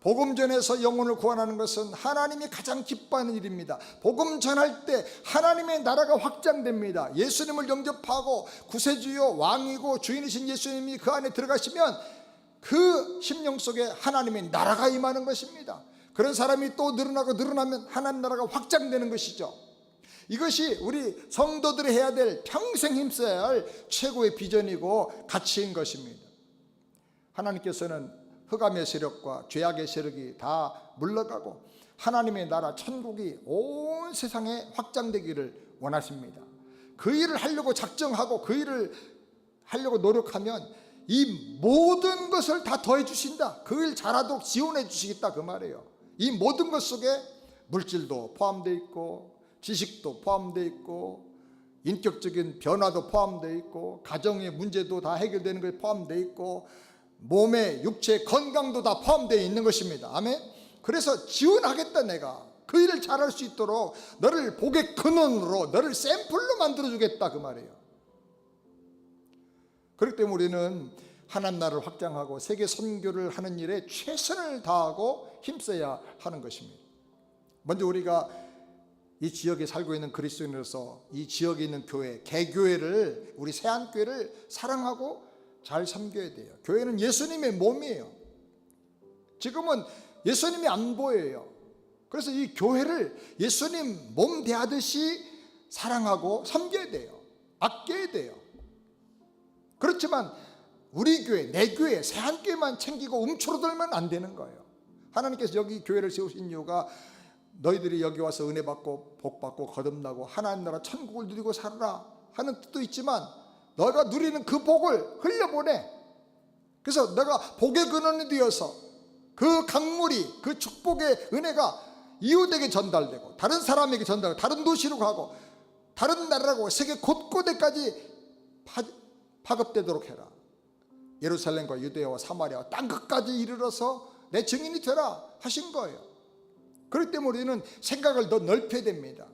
복음 전에서 영혼을 구원하는 것은 하나님이 가장 기뻐하는 일입니다. 복음 전할 때 하나님의 나라가 확장됩니다. 예수님을 영접하고 구세주요 왕이고 주인이신 예수님이 그 안에 들어가시면 그 심령 속에 하나님의 나라가 임하는 것입니다. 그런 사람이 또 늘어나면 하나님 나라가 확장되는 것이죠. 이것이 우리 성도들이 해야 될 평생 힘써야 할 최고의 비전이고 가치인 것입니다. 하나님께서는 흑암의 세력과 죄악의 세력이 다 물러가고 하나님의 나라 천국이 온 세상에 확장되기를 원하십니다. 그 일을 하려고 작정하고 그 일을 하려고 노력하면 이 모든 것을 다 더해 주신다. 그 일 잘하도록 지원해 주시겠다 그 말이에요. 이 모든 것 속에 물질도 포함되어 있고 지식도 포함되어 있고 인격적인 변화도 포함되어 있고 가정의 문제도 다 해결되는 것이 포함되어 있고 몸의 육체의 건강도 다 포함되어 있는 것입니다. 아멘. 그래서 지원하겠다. 내가 그 일을 잘할 수 있도록 너를 복의 근원으로 너를 샘플로 만들어주겠다 그 말이에요. 그렇기 때문에 우리는 하나님 나라를 확장하고 세계 선교를 하는 일에 최선을 다하고 힘써야 하는 것입니다. 먼저 우리가 이 지역에 살고 있는 그리스도인으로서 이 지역에 있는 교회, 개교회를 우리 세안교회를 사랑하고 잘 섬겨야 돼요. 교회는 예수님의 몸이에요. 지금은 예수님이 안 보여요. 그래서 이 교회를 예수님 몸 대하듯이 사랑하고 섬겨야 돼요. 아껴야 돼요. 그렇지만 우리 교회, 내 교회, 새한교회만 챙기고 움츠러들면 안 되는 거예요. 하나님께서 여기 교회를 세우신 이유가 너희들이 여기 와서 은혜 받고 복 받고 거듭나고 하나님 나라 천국을 누리고 살아라 하는 뜻도 있지만, 너가 누리는 그 복을 흘려보내. 그래서 내가 복의 근원이 되어서 그 강물이, 그 축복의 은혜가 이웃에게 전달되고 다른 사람에게 전달되고 다른 도시로 가고 다른 나라라고 세계 곳곳에까지 파급되도록 해라. 예루살렘과 유대와 사마리아와 땅끝까지 이르러서 내 증인이 되라 하신 거예요. 그렇기 때문에 우리는 생각을 더 넓혀야 됩니다.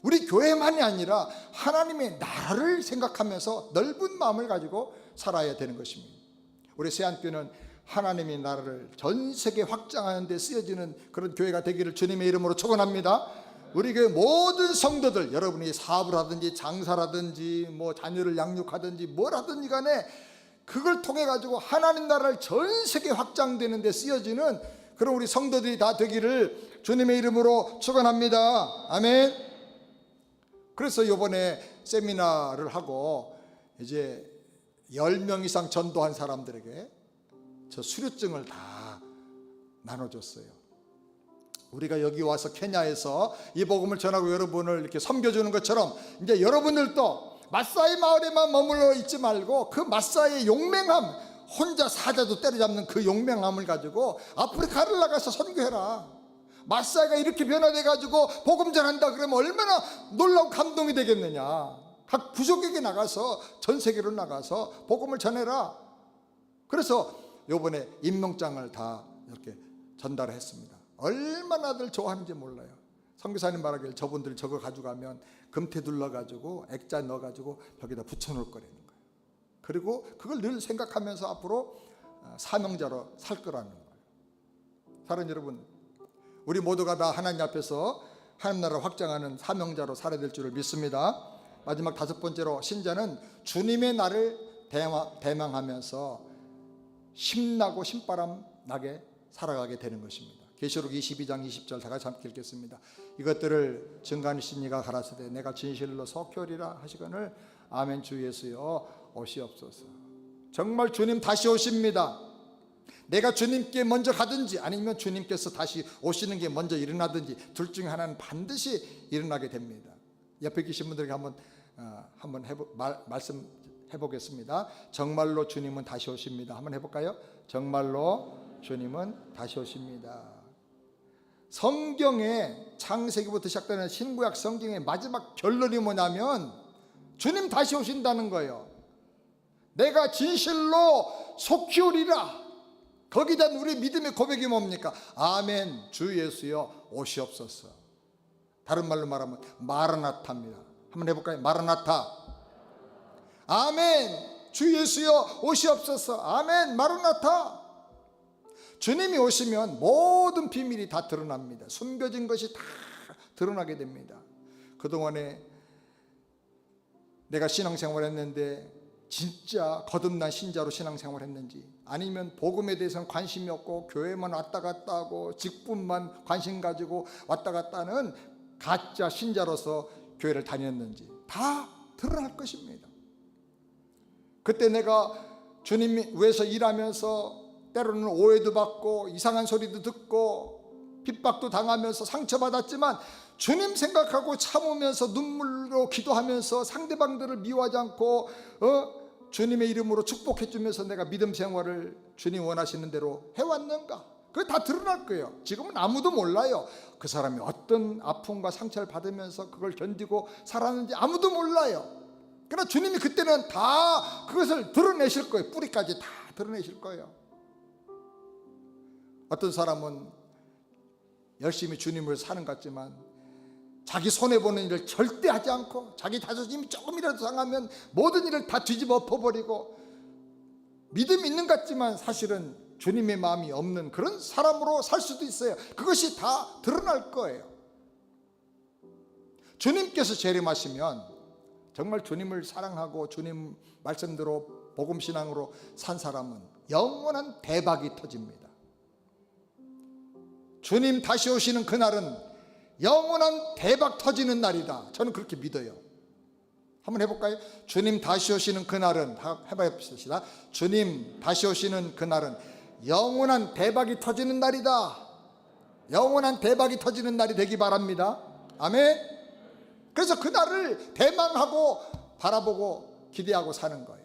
우리 교회만이 아니라 하나님의 나라를 생각하면서 넓은 마음을 가지고 살아야 되는 것입니다. 우리 새한교회는 하나님의 나라를 전 세계 확장하는 데 쓰여지는 그런 교회가 되기를 주님의 이름으로 축원합니다. 우리 교회 모든 성도들, 여러분이 사업을 하든지 장사라든지 뭐 자녀를 양육하든지 뭘 하든지 간에 그걸 통해 가지고 하나님 나라를 전 세계 확장되는 데 쓰여지는 그런 우리 성도들이 다 되기를 주님의 이름으로 축원합니다. 아멘. 그래서 이번에 세미나를 하고 이제 10명 이상 전도한 사람들에게 저 수료증을 다 나눠줬어요. 우리가 여기 와서 케냐에서 이 복음을 전하고 여러분을 이렇게 섬겨주는 것처럼 이제 여러분들도 마사이 마을에만 머물러 있지 말고 그 마사이의 용맹함, 혼자 사자도 때려잡는 그 용맹함을 가지고 아프리카를 나가서 선교해라. 마사이가 이렇게 변화돼 가지고 복음 전한다 그러면 얼마나 놀라운 감동이 되겠느냐. 각 부족에게 나가서 전 세계로 나가서 복음을 전해라. 그래서 요번에 임명장을 다 이렇게 전달했습니다. 얼마나들 좋아하는지 몰라요. 선교사님 말하길 저분들 저거 가져가면 금태 둘러가지고 액자 넣어가지고 벽에다 붙여놓을 거라는 거예요. 그리고 그걸 늘 생각하면서 앞으로 사명자로 살 거라는 거예요. 사랑하는 여러분, 우리 모두가 다 하나님 앞에서 하나님 나라를 확장하는 사명자로 살아야 될 줄을 믿습니다. 마지막 5번째로, 신자는 주님의 날을 대망하면서 힘나고 신바람 나게 살아가게 되는 것입니다. 계시록 22장 20절 다 같이 함께 읽겠습니다. 이것들을 증거하신 이가 가라사대 내가 진실로 속효리라 하시거늘 아멘. 주 예수여 오시옵소서. 정말 주님 다시 오십니다. 내가 주님께 먼저 가든지 아니면 주님께서 다시 오시는 게 먼저 일어나든지 둘 중에 하나는 반드시 일어나게 됩니다. 옆에 계신 분들에게 한번 말씀해 보겠습니다. 정말로 주님은 다시 오십니다. 한번 해볼까요? 정말로 주님은 다시 오십니다. 성경의 창세기부터 시작되는 신구약 성경의 마지막 결론이 뭐냐면 주님 다시 오신다는 거예요. 내가 진실로 속히오리라. 거기에 대한 우리 믿음의 고백이 뭡니까? 아멘. 주 예수여 오시옵소서. 다른 말로 말하면 마라나타입니다. 한번 해볼까요? 마라나타. 아멘. 주 예수여 오시옵소서. 아멘. 마라나타. 주님이 오시면 모든 비밀이 다 드러납니다. 숨겨진 것이 다 드러나게 됩니다. 그동안에 내가 신앙생활을 했는데 진짜 거듭난 신자로 신앙생활을 했는지, 아니면 복음에 대해서는 관심이 없고 교회만 왔다 갔다 하고 직분만 관심 가지고 왔다 갔다 하는 가짜 신자로서 교회를 다녔는지 다 드러날 것입니다. 그때 내가 주님 위해서 일하면서 때로는 오해도 받고 이상한 소리도 듣고 핍박도 당하면서 상처받았지만 주님 생각하고 참으면서 눈물로 기도하면서 상대방들을 미워하지 않고 주님의 이름으로 축복해 주면서 내가 믿음 생활을 주님 원하시는 대로 해왔는가? 그게 다 드러날 거예요. 지금은 아무도 몰라요. 그 사람이 어떤 아픔과 상처를 받으면서 그걸 견디고 살았는지 아무도 몰라요. 그러나 주님이 그때는 다 그것을 드러내실 거예요. 뿌리까지 다 드러내실 거예요. 어떤 사람은 열심히 주님을 사는 것 같지만 자기 손해보는 일을 절대 하지 않고 자기 자존심이 조금이라도 상하면 모든 일을 다 뒤집어 엎어버리고 믿음이 있는 것 같지만 사실은 주님의 마음이 없는 그런 사람으로 살 수도 있어요. 그것이 다 드러날 거예요. 주님께서 재림하시면 정말 주님을 사랑하고 주님 말씀대로 복음신앙으로 산 사람은 영원한 대박이 터집니다. 주님 다시 오시는 그날은 영원한 대박 터지는 날이다. 저는 그렇게 믿어요. 한번 해볼까요? 주님 다시 오시는 그날은, 해봅시다. 주님 다시 오시는 그날은 영원한 대박이 터지는 날이다. 영원한 대박이 터지는 날이 되기 바랍니다. 아멘. 그래서 그날을 대망하고 바라보고 기대하고 사는 거예요.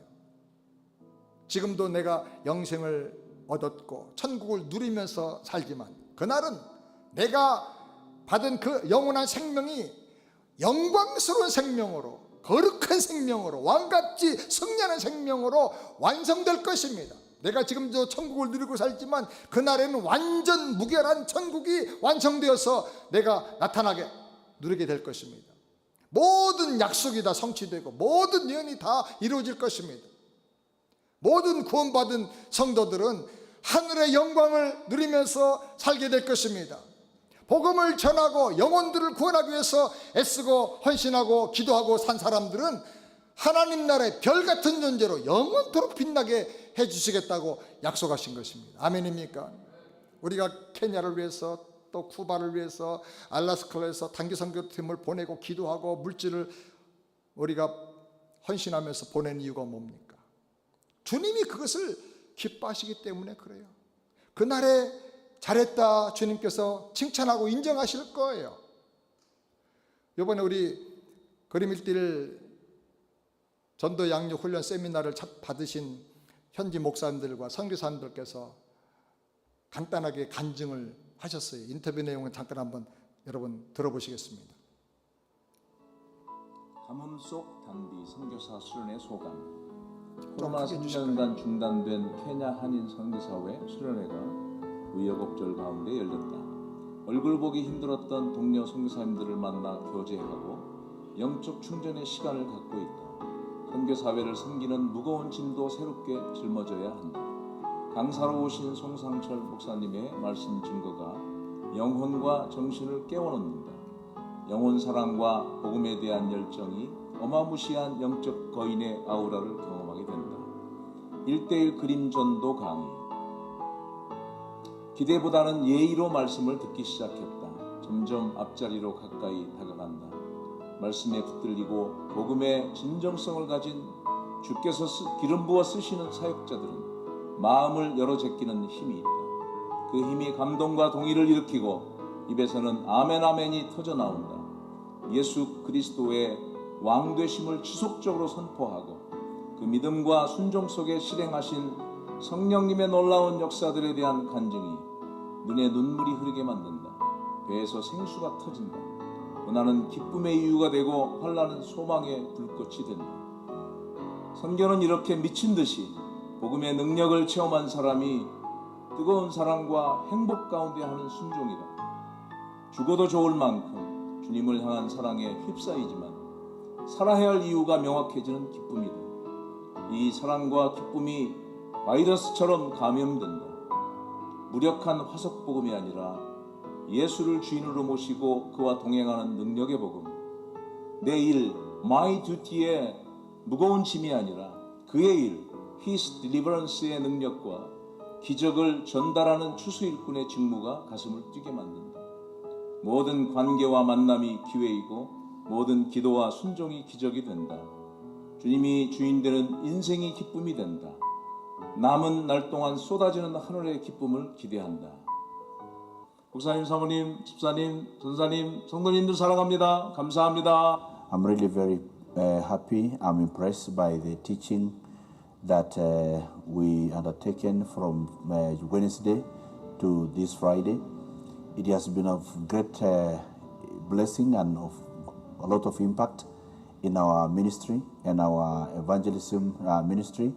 지금도 내가 영생을 얻었고 천국을 누리면서 살지만 그날은 내가 받은 그 영원한 생명이 영광스러운 생명으로, 거룩한 생명으로, 왕같이 승리하는 생명으로 완성될 것입니다. 내가 지금 저 천국을 누리고 살지만 그날에는 완전 무결한 천국이 완성되어서 내가 나타나게 누리게 될 것입니다. 모든 약속이 다 성취되고 모든 예언이 다 이루어질 것입니다. 모든 구원받은 성도들은 하늘의 영광을 누리면서 살게 될 것입니다. 복음을 전하고 영혼들을 구원하기 위해서 애쓰고 헌신하고 기도하고 산 사람들은 하나님 나라의 별 같은 존재로 영원토록 빛나게 해주시겠다고 약속하신 것입니다. 아멘입니까? 우리가 케냐를 위해서 또 쿠바를 위해서 알라스카를 위해서 단기 선교팀을 보내고 기도하고 물질을 우리가 헌신하면서 보낸 이유가 뭡니까? 주님이 그것을 기뻐하시기 때문에 그래요. 그날에 잘했다 주님께서 칭찬하고 인정하실 거예요. 이번에 우리 그리밀길 전도 양육 훈련 세미나를 받으신 현지 목사님들과 선교사님들께서 간단하게 간증을 하셨어요. 인터뷰 내용은 잠깐 한번 여러분 들어보시겠습니다. 가뭄 속 단비 선교사 수련의 소감. 코로나 3년간 중단된 케냐 한인 선교사회 수련회가 우여곡절 가운데 열렸다. 얼굴 보기 힘들었던 동료 선교사님들을 만나 교제하고 영적 충전의 시간을 갖고 있다. 선교사회를 섬기는 무거운 짐도 새롭게 짊어져야 한다. 강사로 오신 송상철 목사님의 말씀 증거가 영혼과 정신을 깨워놓는다. 영혼 사랑과 복음에 대한 열정이 어마무시한 영적 거인의 아우라를 경험하게 된다. 1:1 그림 전도 강의. 기대보다는 예의로 말씀을 듣기 시작했다. 점점 앞자리로 가까이 다가간다. 말씀에 붙들리고 복음의 진정성을 가진 주께서 기름 부어 쓰시는 사역자들은 마음을 열어 제끼는 힘이 있다. 그 힘이 감동과 동의를 일으키고 입에서는 아멘 아멘이 터져 나온다. 예수 그리스도의 왕되심을 지속적으로 선포하고 그 믿음과 순종 속에 실행하신 성령님의 놀라운 역사들에 대한 간증이 눈에 눈물이 흐르게 만든다. 배에서 생수가 터진다. 고난은 기쁨의 이유가 되고 환난은 소망의 불꽃이 된다. 선교는 이렇게 미친 듯이 복음의 능력을 체험한 사람이 뜨거운 사랑과 행복 가운데 하는 순종이다. 죽어도 좋을 만큼 주님을 향한 사랑에 휩싸이지만 살아야 할 이유가 명확해지는 기쁨이다. 이 사랑과 기쁨이 바이러스처럼 감염된다. 무력한 화석 복음이 아니라 예수를 주인으로 모시고 그와 동행하는 능력의 복음. 내 일, my duty의 무거운 짐이 아니라 그의 일, his deliverance의 능력과 기적을 전달하는 추수일꾼의 직무가 가슴을 뛰게 만든다. 모든 관계와 만남이 기회이고 모든 기도와 순종이 기적이 된다. 주님이 주인 되는 인생이 기쁨이 된다. 남은 날 동안 쏟아지는 하늘의 기쁨을 기대한다. 목사님, 사모님, 집사님, 전사님, 성도님들 사랑합니다. 감사합니다. I'm really very happy. I'm impressed by the teaching that we undertaken from Wednesday to this Friday. It has been of great blessing and of a lot of impact in our ministry and our evangelism ministry.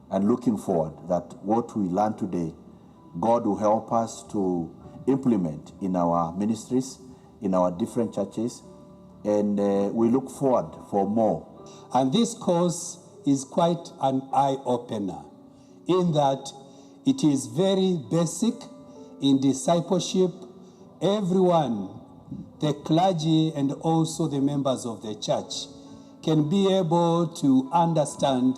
And looking forward that what we learn today, God will help us to implement in our ministries, in our different churches, and we look forward for more. And this course is quite an eye-opener in that it is very basic in discipleship. Everyone, the clergy and also the members of the church, can be able to understand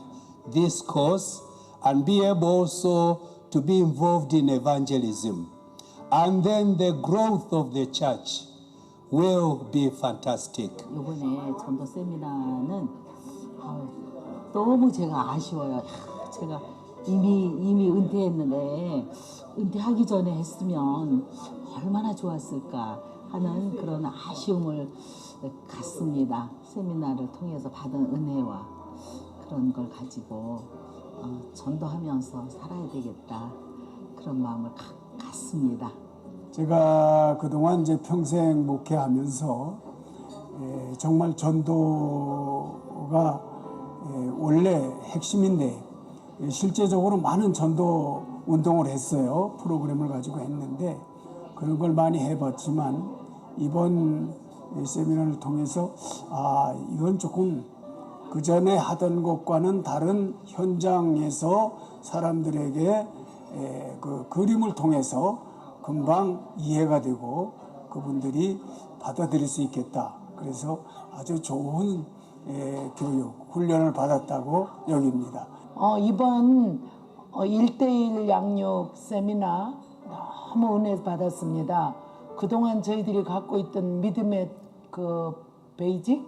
this course and be able also to be involved in evangelism. And then the growth of the church will be fantastic. 이번에 전도 세미나는 너무 제가 아쉬워요. 야, 제가 이미 은퇴했는데 은퇴하기 전에 했으면 얼마나 좋았을까 하는 그런 아쉬움을 갖습니다. 세미나를 통해서 받은 은혜와 그런 걸 가지고 전도하면서 살아야 되겠다 그런 마음을 갖습니다. 제가 그동안 이제 평생 목회하면서 정말 전도가 원래 핵심인데 실제적으로 많은 전도 운동을 했어요. 프로그램을 가지고 했는데 그런 걸 많이 해봤지만 이번 세미나를 통해서 이건 조금 그 전에 하던 것과는 다른 현장에서 사람들에게 그 그림을 통해서 금방 이해가 되고 그분들이 받아들일 수 있겠다. 그래서 아주 좋은 교육, 훈련을 받았다고 여깁니다. 이번 1:1 양육 세미나 너무 은혜 받았습니다. 그동안 저희들이 갖고 있던 믿음의 그 베이직,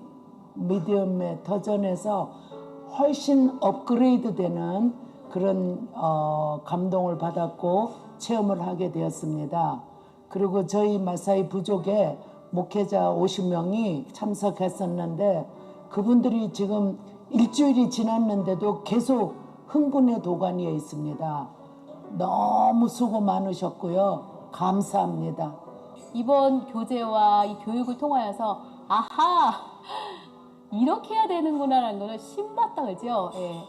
믿음의 터전에서 훨씬 업그레이드 되는 그런 감동을 받았고 체험을 하게 되었습니다. 그리고 저희 마사이 부족에 목회자 50명이 참석했었는데 그분들이 지금 일주일이 지났는데도 계속 흥분의 도가니에 있습니다. 너무 수고 많으셨고요. 감사합니다. 이번 교재와 이 교육을 통하여서 아하 이렇게 해야 되는구나라는 것을 신봤다 그죠? 예.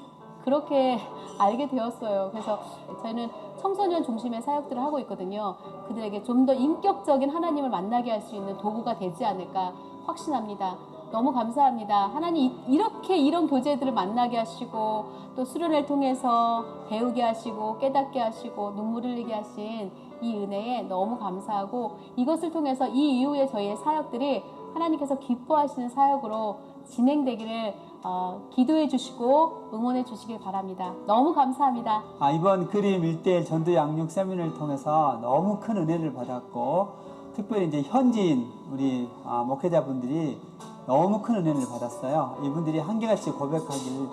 그렇게 알게 되었어요. 그래서 저희는 청소년 중심의 사역들을 하고 있거든요. 그들에게 좀 더 인격적인 하나님을 만나게 할 수 있는 도구가 되지 않을까 확신합니다. 너무 감사합니다. 하나님 이렇게 이런 교재들을 만나게 하시고 또 수련을 통해서 배우게 하시고 깨닫게 하시고 눈물 흘리게 하신 이 은혜에 너무 감사하고 이것을 통해서 이 이후에 저희의 사역들이 하나님께서 기뻐하시는 사역으로 진행되기를 기도해 주시고 응원해 주시길 바랍니다. 너무 감사합니다. 이번 그림 1:1 전도 양육 세미나를 통해서 너무 큰 은혜를 받았고 특별히 이제 현지인 우리 목회자분들이 너무 큰 은혜를 받았어요. 이분들이 한결같이 고백하길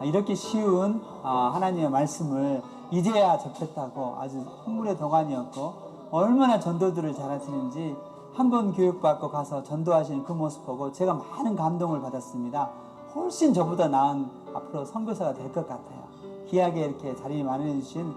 이렇게 쉬운 하나님의 말씀을 이제야 접했다고 아주 흥분의 도가니였고 얼마나 전도들을 잘하시는지 한 번 교육받고 가서 전도하시는 그 모습 보고 제가 많은 감동을 받았습니다. 훨씬 저보다 나은 앞으로 선교사가 될 것 같아요. 귀하게 이렇게 자리 마련해주신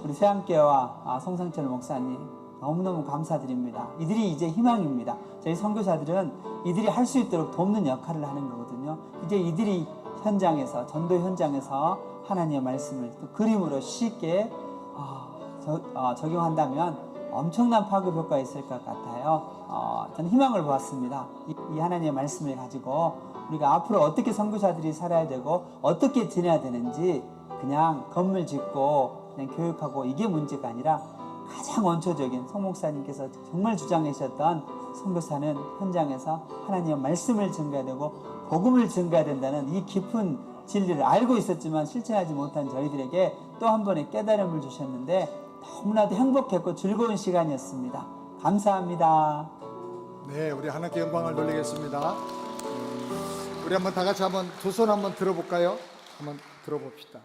우리 새함교회와 송상철 목사님 너무너무 감사드립니다. 이들이 이제 희망입니다. 저희 선교사들은 이들이 할 수 있도록 돕는 역할을 하는 거거든요. 이제 이들이 현장에서 전도 현장에서 하나님의 말씀을 또 그림으로 쉽게 적용한다면 엄청난 파급 효과가 있을 것 같아요. 저는 희망을 보았습니다. 이 하나님의 말씀을 가지고 우리가 앞으로 어떻게 선교사들이 살아야 되고 어떻게 지내야 되는지 그냥 건물 짓고 그냥 교육하고 이게 문제가 아니라 가장 원초적인 송 목사님께서 정말 주장하셨던 선교사는 현장에서 하나님의 말씀을 전가해야 되고 복음을 전가해야 된다는 이 깊은 진리를 알고 있었지만 실천하지 못한 저희들에게 또 한 번의 깨달음을 주셨는데 너무나도 행복했고 즐거운 시간이었습니다. 감사합니다. 네, 우리 하나님께 영광을 돌리겠습니다. 우리 한번 다 같이 한번 두 손 한번 들어볼까요? 한번 들어봅시다.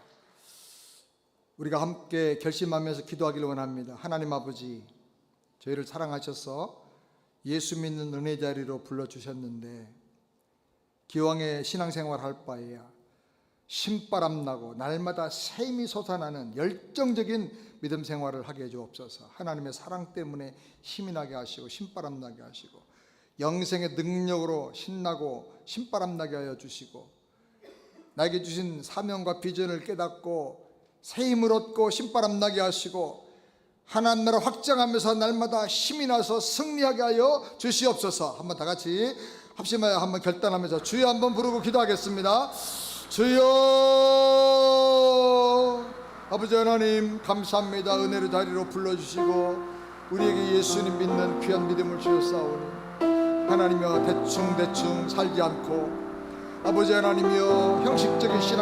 우리가 함께 결심하면서 기도하기를 원합니다. 하나님 아버지, 저희를 사랑하셔서 예수 믿는 은혜 자리로 불러주셨는데 기왕에 신앙생활 할 바에야 신바람 나고 날마다 샘이 솟아나는 열정적인 믿음 생활을 하게 해 주옵소서. 하나님의 사랑 때문에 힘이 나게 하시고 신바람 나게 하시고 영생의 능력으로 신나고 신바람 나게 하여 주시고 나에게 주신 사명과 비전을 깨닫고 새 힘을 얻고 신바람 나게 하시고 하나님 나라 확장하면서 날마다 힘이 나서 승리하게 하여 주시옵소서. 한번 다 같이 합심하여 한번 결단하면서 주여 한번 부르고 기도하겠습니다. 주여, 아버지 하나님 감사합니다. 은혜의 자리로 불러주시고 우리에게 예수님 믿는 귀한 믿음을 주셨사오니 하나님이여 대충 살지 않고 아버지 하나님이여 형식적인 신앙